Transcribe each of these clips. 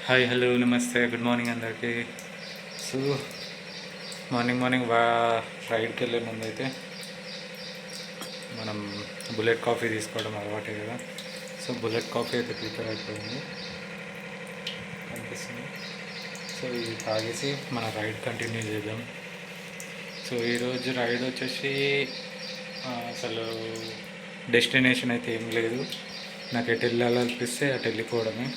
Hi hello నమస్తే good morning అందరికీ. So morning morning రైడ్కి వెళ్ళే ముందు అయితే మనం బుల్లెట్ కాఫీ తీసుకోవడం అలవాటే కదా. సో బుల్లెట్ కాఫీ అయితే ప్రిపేర్ అయిపోయింది, కనిపిస్తుంది. సో ఇది తాగేసి మన రైడ్ కంటిన్యూ చేద్దాం. సో ఈరోజు రైడ్ వచ్చేసి అసలు డెస్టినేషన్ అయితే ఏం లేదు. నాకు ఎటు వెళ్ళాలనిపిస్తే అటు వెళ్ళిపోవడమే.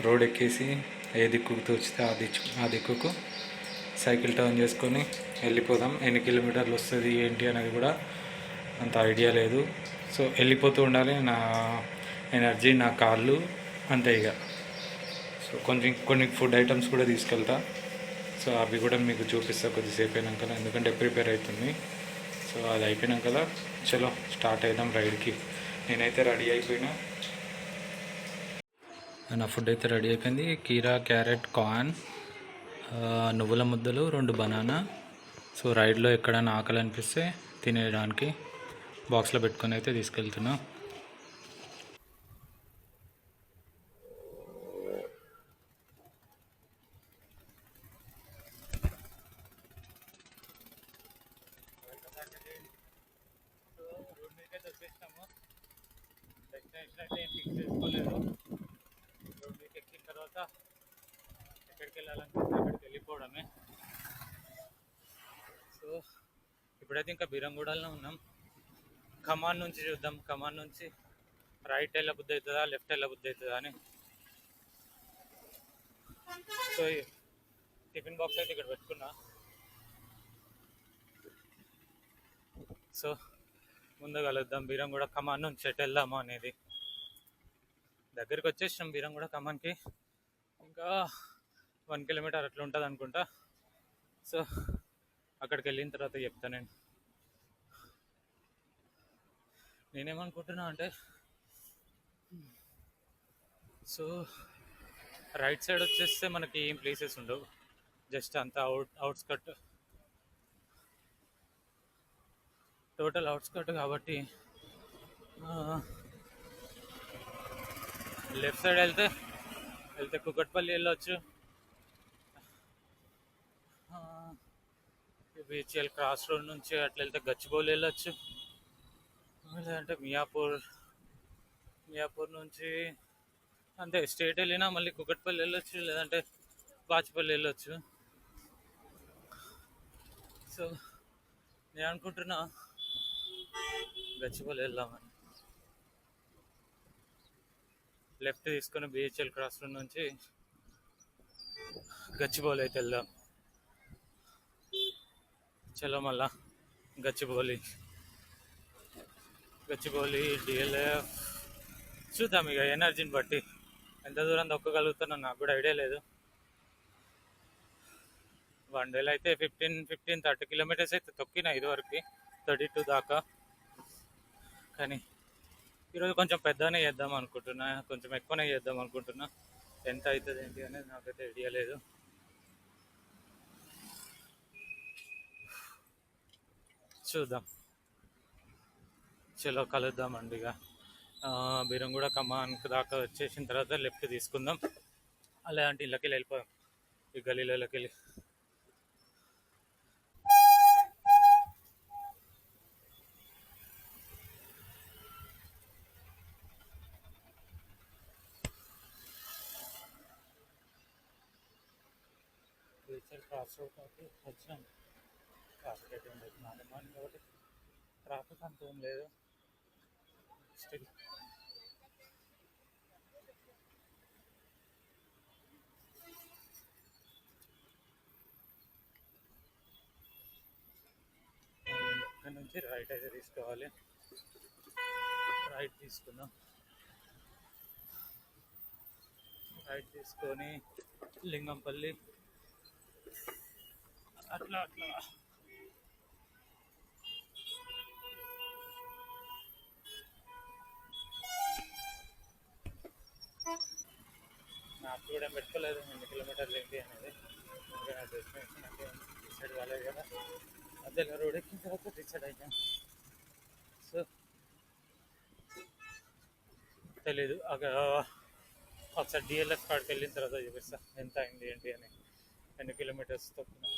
రోడ్ ఎక్కేసి ఏ దిక్కుకు తోచితే ఆ దిక్కుకు సైకిల్ టర్న్ చేసుకొని వెళ్ళిపోదాం. ఎన్ని కిలోమీటర్లు వస్తుంది ఏంటి అనేది కూడా అంత ఐడియా లేదు. సో వెళ్ళిపోతూ ఉండాలి. నా ఎనర్జీ, నా కాళ్ళు అంతే ఇక. సో కొన్ని ఫుడ్ ఐటమ్స్ కూడా తీసుకెళ్తా. సో అవి కూడా మీకు చూపిస్తా కొద్దిసేపు అయినాక, ఎందుకంటే ప్రిపేర్ అవుతుంది. సో అది అయిపోయినాక చలో స్టార్ట్ అవుదాం రైడ్కి. నేనైతే రెడీ అయిపోయినా. నా ఫుడ్ అయితే రెడీ అయిపోయింది. కీరా, క్యారెట్, కార్న్, నువ్వుల ముద్దలు, 2 బనానా. సో రైడ్లో ఎక్కడైనా ఆకలి అనిపిస్తే తినేయడానికి బాక్స్లో పెట్టుకొని అయితే తీసుకెళ్తున్నా. డెస్టినేషన్ అయితే ఏం ఫిక్స్ చేసుకోలేదు. రోడ్ మీదకి ఎక్కిన తర్వాత ఎక్కడికి వెళ్ళాలనిపిస్తే అక్కడికి వెళ్ళిపోవడమే. సో ఇప్పుడైతే ఇంకా బీరంగూడలో ఉన్నాం. ఖమ్మాన్ నుంచి చూద్దాం. ఖమ్మాన్ నుంచి రైట్ వెళ్ళబుద్ధి అవుతుందా, లెఫ్ట్ వెళ్ళబుద్ధి అవుతుందా అని. సో టిఫిన్ బాక్స్ అయితే ఇక్కడ పెట్టుకున్నా. సో ముందు కలుద్దాం. బీరంగూడ ఖమ్మాన్ నుంచి ఎటు వెళ్దాము అనేది. దగ్గరికి వచ్చేసినాం బీరంగూడ ఖమ్మాన్కి. ఇంకా 1 కిలోమీటర్ అట్లా ఉంటుంది అనుకుంటా. సో అక్కడికి వెళ్ళిన తర్వాత చెప్తాను. నేనేమనుకుంటున్నా అంటే, సో రైట్ సైడ్ వచ్చేస్తే మనకి ఏం ప్లేసెస్ ఉండవు, జస్ట్ అంతా అవుట్స్కట్, టోటల్ అవుట్స్కట్ కాబట్టి లెఫ్ట్ సైడ్ వెళ్తే కుకట్పల్లి వెళ్ళొచ్చు, బీచ్ క్రాస్ రోడ్ నుంచి అట్లా వెళ్తే గచ్చిబౌలి వెళ్ళొచ్చు, లేదంటే మియాపూర్ నుంచి అంతే స్ట్రేట్ వెళ్ళినా మళ్ళీ కుకట్పల్లి వెళ్ళొచ్చు, లేదంటే బాచిపల్లి వెళ్ళొచ్చు. సో నేను అనుకుంటున్నా గచ్చిబౌలి వెళ్దామని. లెఫ్ట్ తీసుకొని బిహెచ్ఎల్ క్రాస్ రోడ్ నుంచి గచ్చిబౌలి అయితే వెళ్దాం. చలో మళ్ళా గచ్చిబౌలి డిఎల్ఎఫ్ చూద్దాం. ఇక ఎనర్జీని బట్టి ఎంత దూరం తొక్కగలుగుతానో నాకు కూడా ఐడియా లేదు. 1 డేలో అయితే 15-30 కిలోమీటర్స్ అయితే తొక్కిన ఇదివరకు, 32 దాకా. కానీ ఈరోజు కొంచెం పెద్దనే చేద్దాం అనుకుంటున్నా, కొంచెం ఎక్కువనే చేద్దాం అనుకుంటున్నా. ఎంత అవుతుంది ఏంటి అనేది నాకైతే ఐడియా లేదు. చూద్దాం. చలో కలుద్దామండి. ఇక బీరంగూడ ఖమ్మం దాకా వచ్చేసిన తర్వాత లెఫ్ట్ తీసుకుందాం. అలాంటి ఇళ్ళకి వెళ్ళిపోదాం, ఈ గలీలోకి వెళ్ళి. క్రాస్ రోడ్ కాబట్టి వచ్చినాం. ట్రాఫిక్ అయితే ఉండదు, మార్నింగ్ కాబట్టి ట్రాఫిక్ అంత ఏం లేదు. స్టిల్ ఇక్కడ నుంచి రైట్ అయితే తీసుకోవాలి. రైట్ తీసుకున్నాం. రైట్ తీసుకొని లింగంపల్లి అట్లా నాకు కూడా పెట్టుకోలేదు ఎన్ని కిలోమీటర్లు ఏంటి అనేది. డెస్టినేషన్ అంటే డిసైడ్ కాలేదు కదా, మధ్యలో రోడ్ ఎక్కిన తర్వాత డిసైడ్ అయ్యాం. సో తెలీదు. ఒకసారి డిఎల్ఎఫ్ కాడికి వెళ్ళిన తర్వాత చూపిస్తా ఎంత అయింది ఏంటి అని, ఎన్ని కిలోమీటర్స్ తొక్కున్నా.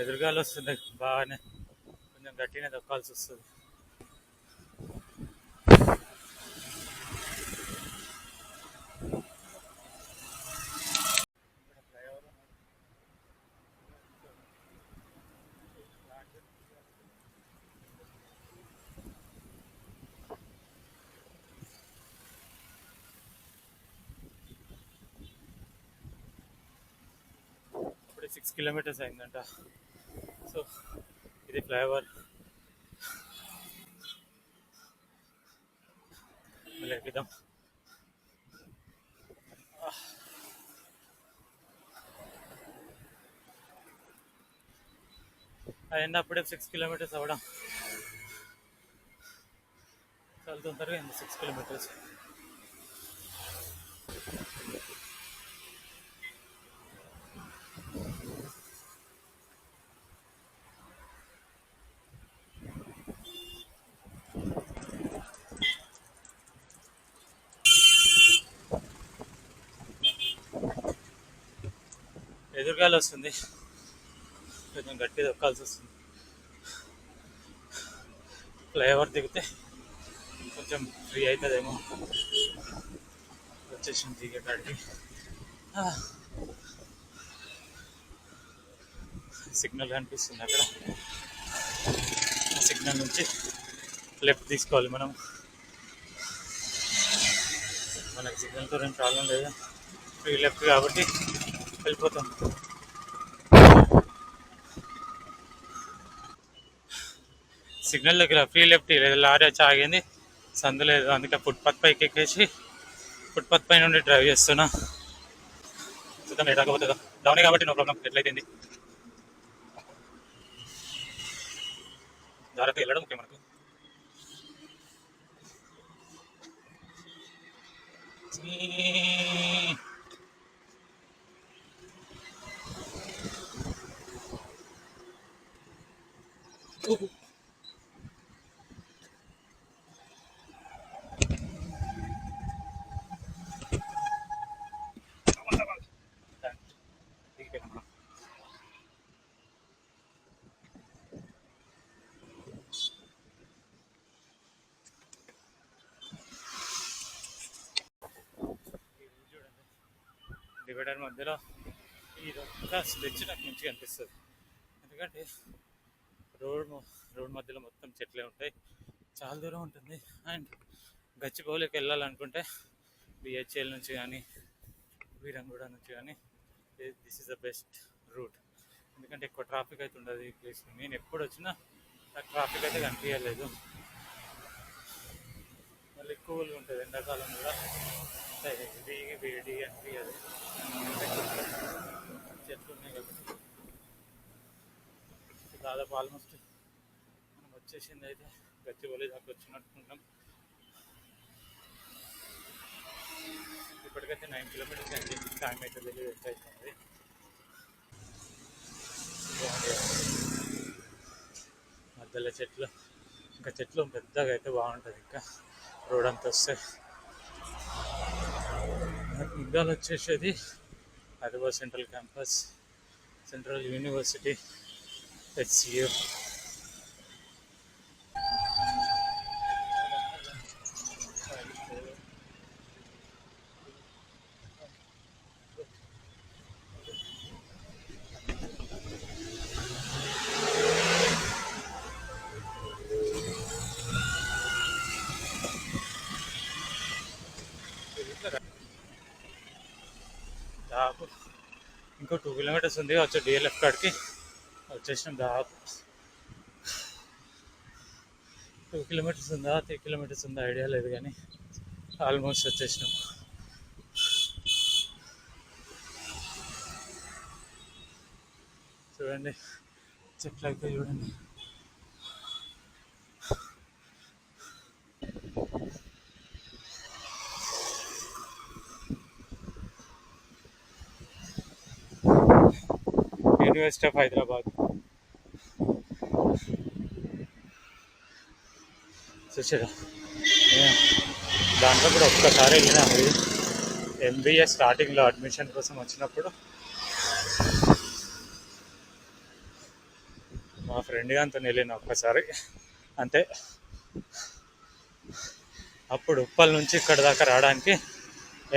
ఎదురుగాలు వస్తుంది బాగానే, కొంచెం గట్టినే తొక్కాల్సి వస్తుంది. ఇప్పుడు 6 కిలోమీటర్స్ అయిందంట. సో ఇది ఫ్లైఓవర్. మళ్ళీ ఎక్కుదాం. అయింది అప్పుడే 6 కిలోమీటర్స్ అవ్వడం. చాలా తొందరగా అయింది 6 కిలోమీటర్స్. ఎదురుగాలి వస్తుంది, కొంచెం గట్టి దొక్కాల్సి వస్తుంది. ఫ్లైఓవర్ దిగితే కొంచెం ఫ్రీ అవుతుందేమో. వచ్చేసింది దిగే కాడికి. సిగ్నల్ కనిపిస్తుంది అక్కడ. సిగ్నల్ నుంచి లెఫ్ట్ తీసుకోవాలి మనం. మనకి సిగ్నల్తో ఏం ప్రాబ్లం లేదు, ఫ్రీ లెఫ్ట్ కాబట్టి వెళ్ళిపోతాం. సిగ్నల్ దగ్గర ఫ్రీ లెఫ్ట్ లేదు, లారీ వచ్చి ఆగింది, సందు లేదు, అందుకే ఫుట్పాత్ పైకి ఎక్కేసి ఫుట్పాత్ పై నుండి డ్రైవ్ చేస్తున్నా. చూద్దాం ఎటు పోతుందో. డౌనే కాబట్టి నో ప్రాబ్లం, ఎట్లయితే జాగ్రత్తగా వెళ్ళడం ముఖ్యం మనకు. డివైడర్ మధ్యలో ఇదంతా స్ట్రెచ్ నాకు మంచిగా అనిపిస్తుంది, ఎందుకంటే రోడ్ మధ్యలో మొత్తం చెట్లే ఉంటాయి, చాలా దూరం ఉంటుంది. అండ్ గచ్చిబౌలికి వెళ్ళాలనుకుంటే బిహెచ్ఎల్ నుంచి కానీ వీరంగూడ నుంచి కానీ this is the best route, ఎందుకంటే ఎక్కువ ట్రాఫిక్ అయితే ఉండదు ఈ ప్లేస్. నేను ఎప్పుడు వచ్చినా నాకు ట్రాఫిక్ అయితే కనిపించలేదు. మళ్ళీ కూల్గా ఉంటుంది, ఎండాకాలం కూడా హెవీగా వేడి అనిపించదు, చెట్లు ఉన్నాయి కాబట్టి. దాదాపు ఆల్మోస్ట్ మనం వచ్చేసింది అయితే గచ్చిబౌలి దాకా వచ్చినట్టున్నాం. ఇప్పటికైతే 9 కిలోమీటర్స్ అయింది, టైం అయితే తెలియదు ఎంత అవుతుంది. మధ్యలో చెట్లు, ఇంకా చెట్లు పెద్దగా అయితే బాగుంటుంది. ఇంకా రోడ్ అంతా వస్తే ముగ్గాలు వచ్చేసేది Hyderabad central campus, central university, HCU. దాదాపు ఇంకో 2 కిలోమీటర్స్ ఉంది వచ్చే డిఎల్ఎఫ్ కాడికి. వచ్చేసినాం. దాదాపు 2 కిలోమీటర్స్ ఉందా 3 కిలోమీటర్స్ ఉందా ఐడియా లేదు, కానీ ఆల్మోస్ట్ వచ్చేసినాం. చూడండి చెట్లు అయితే చూడండి. యూనివర్సిటీ ఆఫ్ హైదరాబాద్ చూసారా. దాంట్లో కూడా ఒక్కసారి వెళ్ళినా ఎంబీఏ స్టార్టింగ్లో అడ్మిషన్ కోసం వచ్చినప్పుడు మా ఫ్రెండ్ గారితో వెళ్ళిన ఒక్కసారి అంతే. అప్పుడు ఉప్పల్ నుంచి ఇక్కడ దాకా రావడానికి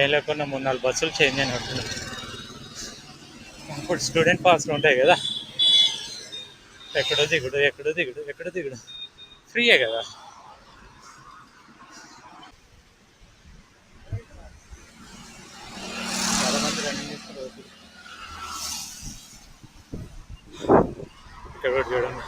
ఏం లేకుండా 3-4 బస్సులు చేంజ్ అయిన ఉంటున్నాయి. ఇప్పుడు స్టూడెంట్ పాస్లు ఉంటాయి కదా, ఎక్కడో దిగుడు ఎక్కడో దిగుడు ఎక్కడో దిగుడు, ఫ్రీయే కదా. చాలా మంది రన్నింగ్ చేస్తారు. ఇక్కడ కూడా చూడండి.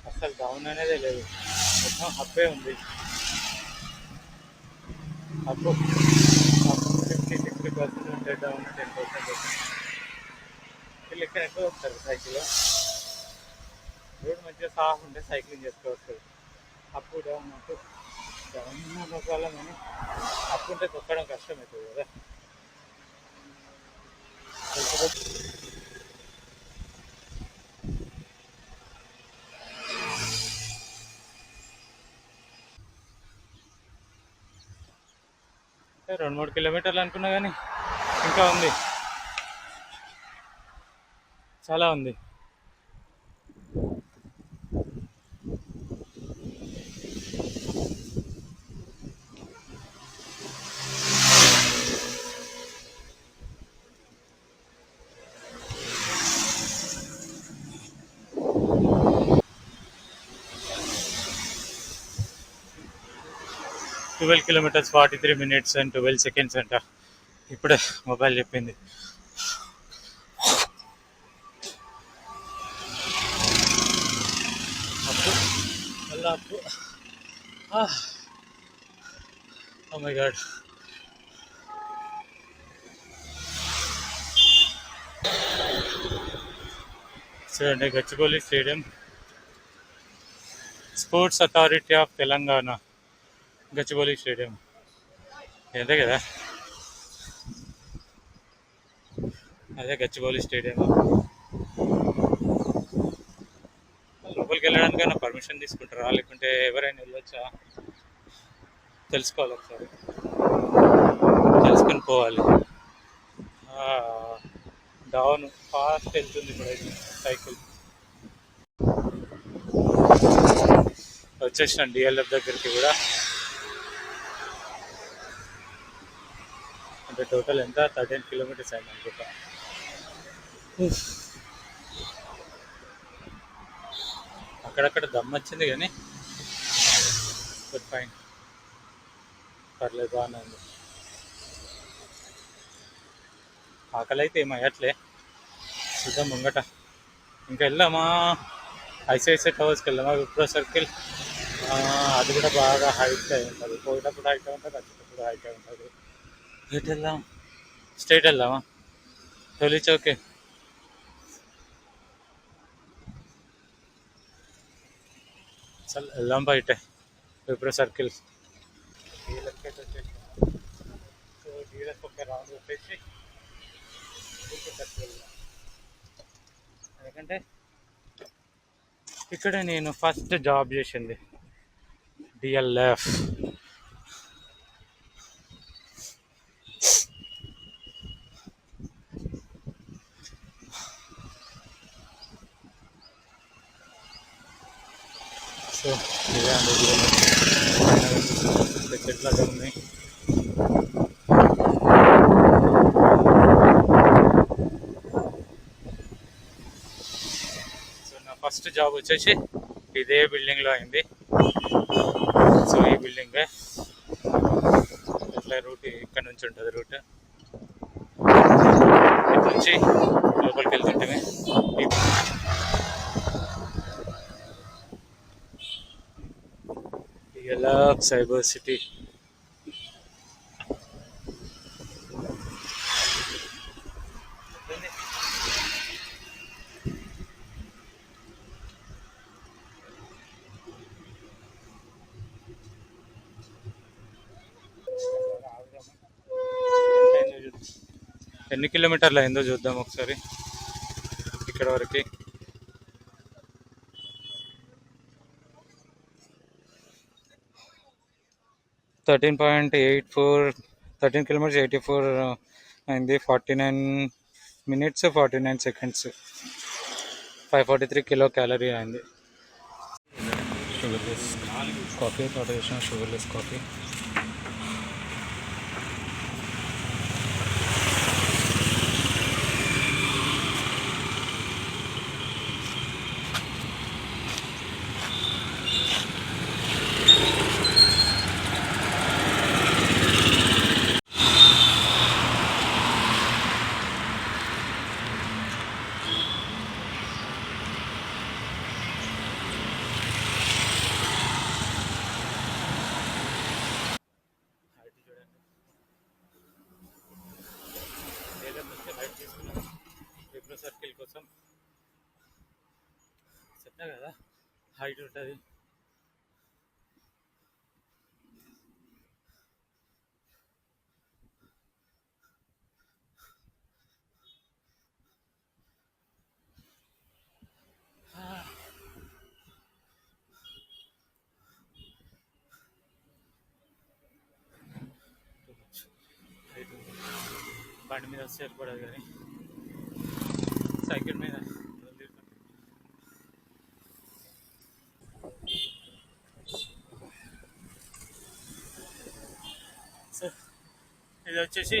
అసలు డౌన్ అనేదే లేదు, మొత్తం హబ్బే ఉంది. అప్పు 50-60% ఉంటాయి, డౌన్ 10% ఉంటుంది. వీళ్ళు ఇక్కడ ఎక్కువ వస్తారు సైకిల్. రోడ్ మంచిగా సాఫ్ ఉంటే సైక్లింగ్ చేసుకోవచ్చు. అప్పు డౌన్ డౌన్ ఉన్న వల్ల కానీ అప్పు ఉంటే తొక్కడం కష్టమవుతుంది కదా. 2-3 కిలోమీటర్లు అనుకున్నా కానీ ఇంకా ఉంది, చాలా ఉంది. Twelve kilometres 43 minutes and 12 seconds అంట. ఇప్పుడే మొబైల్ చెప్పింది. అప్పు మళ్ళా అప్పు. Oh my God. చూడండి Gachibowli stadium, sports authority of Telangana Gachibowli stadium. అదే కదా, అదే గచ్చిబౌలి స్టేడియం. లోపలికి వెళ్ళడానికైనా పర్మిషన్ తీసుకుంటారా, లేకుంటే ఎవరైనా వెళ్ళొచ్చా తెలుసుకోవాలి, ఒకసారి తెలుసుకొని పోవాలి. డౌన్ ఫాస్ట్ వెళ్తుంది ఇప్పుడైతే సైకిల్. వచ్చేసిన డిఎల్ఎఫ్ దగ్గరికి కూడా. అంటే టోటల్ ఎంత 13 kilometers అయింది అనుకుంటా. అక్కడక్కడ దమ్ వచ్చింది కానీ ఫైన్, పర్లేదు, బాగానే ఉంది. ఆకలి అయితే ఏమయ్యట్లే, చూద్దాం ముంగట. ఇంకా వెళ్దామా ఐసిఐసిఐ టవర్స్కి వెళ్దామా, విప్రో సర్కిల్. అది కూడా బాగా హైట్ అయి ఉంటుంది, పోయేటప్పుడు హైట్ ఉంటుంది, వచ్చేటప్పుడు హైట్ అయి ఉంటుంది. ఎటు వెళ్దాం, స్ట్రైట్ వెళ్దామా టోలీ చౌకే. చల్ వెళ్దాం బయట విప్రో సర్కిల్. డీలర్కి వచ్చేసి సో డీలర్కి ఒక రౌండ్ వచ్చేసి విప్రో సర్కిల్ వెళ్దాం. ఎందుకంటే ఇక్కడ నేను ఫస్ట్ జాబ్ చేసింది డిఎల్ఎఫ్. సో ఇదే అండి చెట్లు అక్కడ ఉన్నాయి. సో నా ఫస్ట్ జాబ్ వచ్చేసి ఇదే బిల్డింగ్లో అయింది. సో ఈ బిల్డింగే పార్క్ సైబర్ సిటీ. ఎన్ని కిలోమీటర్లు అయిందో చూద్దాం ఒకసారి ఇక్కడ వరకు. 13.84, 13 కిలోమీటర్స్ 84 అయింది. 49 minutes 49 seconds, 543 కిలో క్యాలరీ అయింది. షుగర్లెస్ కాఫీ ఆర్డర్ చేసిన, షుగర్లెస్ కాఫీ. విప్రో సర్కిల్ కోసం చెప్పినా కదా హైట్ ఉంటుంది. బండి మీద వస్తే ఏర్పడదు కానీ సైకిల్ మీద సో ఇది వచ్చేసి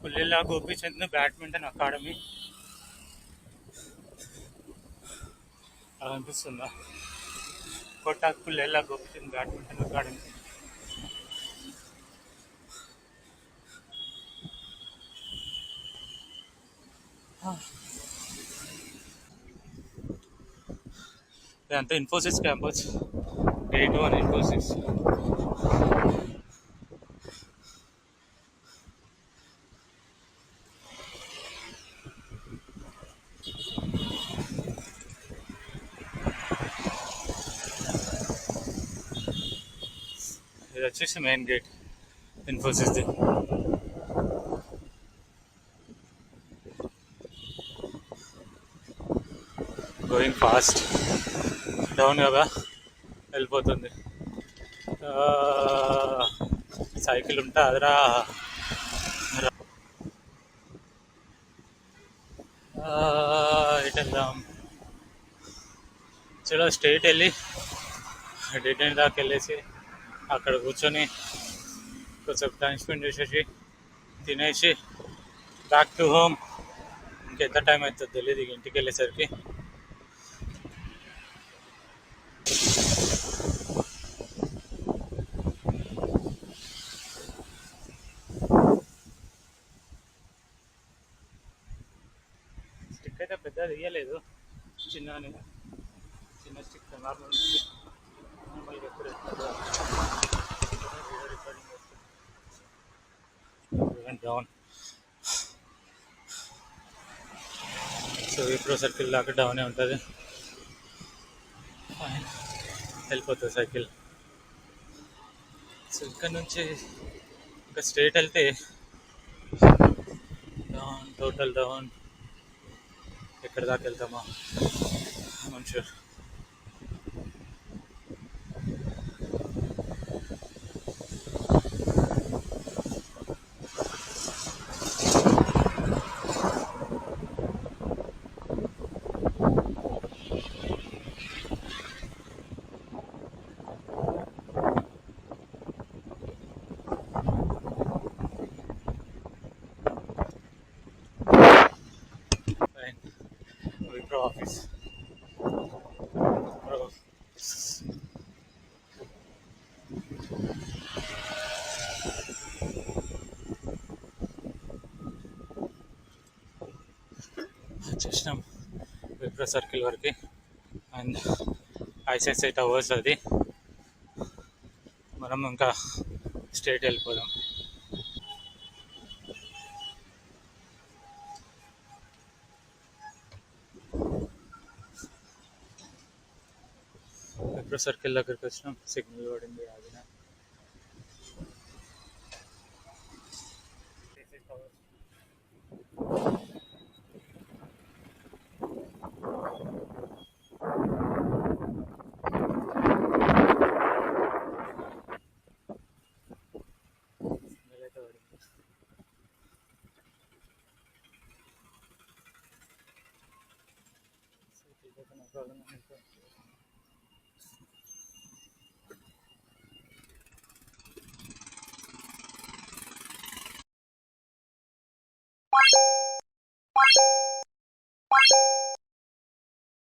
పుల్లెల్లా గోపీచంద్ బ్యాడ్మింటన్ అకాడమీ. అలా అనిపిస్తుందా? Kotak Pullela Gopichand badminton academy. ఇదంతా ఇన్ఫోసిస్ క్యాంపస్, గేట్ 1 ఇన్ఫోసిస్. ఇది వచ్చేసి మెయిన్ గేట్ ఇన్ఫోసిస్ది. గోయింగ్ ఫాస్ట్, డౌన్ కదా వెళ్ళిపోతుంది. సైకిల్ ఉంటా అదరా. ఇటు వెళ్దాం. చలో స్ట్రైట్ వెళ్ళి డెడ్ ఎండ్ దాకా వెళ్ళేసి అక్కడ కూర్చొని కొంచెం టైం స్పెండ్ చేసేసి తినేసి బ్యాక్ టు హోమ్. ఇంకెంత టైం అవుతుందో తెలియదు ఇంటికి వెళ్ళేసరికి. స్టిక్ అయితే పెద్దది తీయలేదు, చిన్న స్టిక్ నార్మల్ ఎప్పుడు డౌన్. సో విప్రో సర్కిల్ దాకా డౌనే ఉంటుంది, వెళ్ళిపోతుంది సైకిల్. సో ఇక్కడ నుంచి ఇంకా స్ట్రైట్ వెళ్తే డౌన్, టోటల్ డౌన్. ఎక్కడ దాకా వెళ్తామా మంచిగా. విప్రో ఆఫీస్. వచ్చేసినాం విప్రో సర్కిల్ వరకు. అండ్ ఐసిఐసిఐ టవర్స్ అది మనం ఇంకా స్ట్రేట్ వెళ్ళిపోదాం. మెట్రో సర్కిల్ దగ్గరికి వచ్చినాం, సిగ్నల్ పడింది ఆగిన. సిగ్నల్ అయితే పడింది. So, no problem.